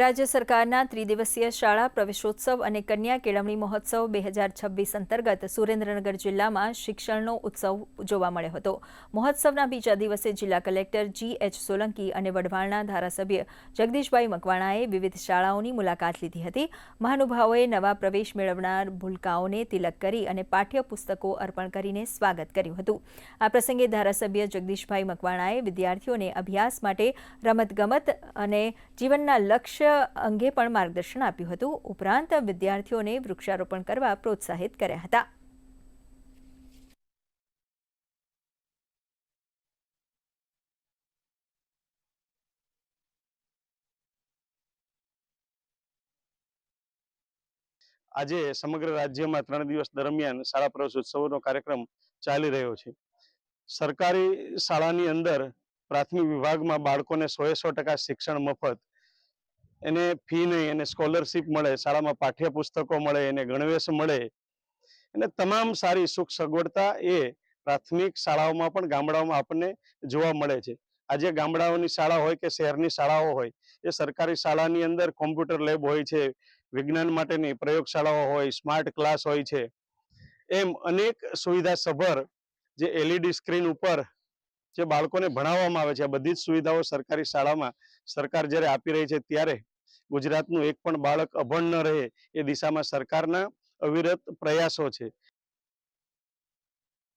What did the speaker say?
રાજ્ય સરકારના ત્રિદિવસીય શાળા પ્રવેશોત્સવ અને કન્યા કેળવણી મહોત્સવ 2026 અંતર્ગત સુરેન્દ્રનગર જિલ્લામાં શિક્ષણનો ઉત્સવ જોવા મળ્યો હતો। મહોત્સવના બીજા દિવસે જિલ્લા કલેક્ટર G.H. સોલંકી અને વઢવાણના ધારાસભ્ય જગદીશભાઈ મકવાણાએ વિવિધ શાળાઓની મુલાકાત લીધી હતી। મહાનુભાવોએ નવા પ્રવેશ મેળવનાર ભૂલકાઓને તિલક કરી અને પાઠ્યપુસ્તકો અર્પણ કરીને સ્વાગત કર્યું હતું। આ પ્રસંગે ધારાસભ્ય જગદીશભાઈ મકવાણાએ વિદ્યાર્થીઓને અભ્યાસ માટે રમતગમત અને જીવનના લક્ષ્ય અંગે પણ માર્ગદર્શન આપ્યું હતું। ઉપરાંત વિદ્યાર્થીઓને વૃક્ષારોપણ કરવા પ્રોત્સાહિત કર્યા હતા। આજે સમગ્ર રાજ્યમાં 3 દિવસ દરમિયાન શાળા પ્રવેશોત્સવનો કાર્યક્રમ ચાલી રહ્યો છે। સરકારી શાળાની અંદર પ્રાથમિક વિભાગમાં બાળકોને 100% શિક્ષણ મફત, એને ફી નહીં, એને સ્કોલરશીપ મળે, શાળામાં પાઠ્યપુસ્તકો મળે, એને ગણવેશ મળે, અને તમામ સારી સુખ સગવડતા એ પ્રાથમિક શાળાઓમાં પણ ગામડાઓમાં આપણને જોવા મળે છે। આજે ગામડાઓની શાળા હોય કે શહેરની શાળાઓ હોય, એ સરકારી શાળાની અંદર કોમ્પ્યુટર લેબ હોય છે, વિજ્ઞાન માટેની પ્રયોગશાળાઓ હોય, સ્માર્ટ ક્લાસ હોય છે, એમ અનેક સુવિધા સભર જે LED સ્ક્રીન ઉપર જે બાળકોને ભણાવવામાં આવે છે, આ બધી જ સુવિધાઓ સરકારી શાળામાં સરકાર જ્યારે આપી રહી છે, ત્યારે ગુજરાતનું એક પણ બાળક અભણ ન રહે એ દિશામાં સરકારના અવિરત પ્રયાસો છે।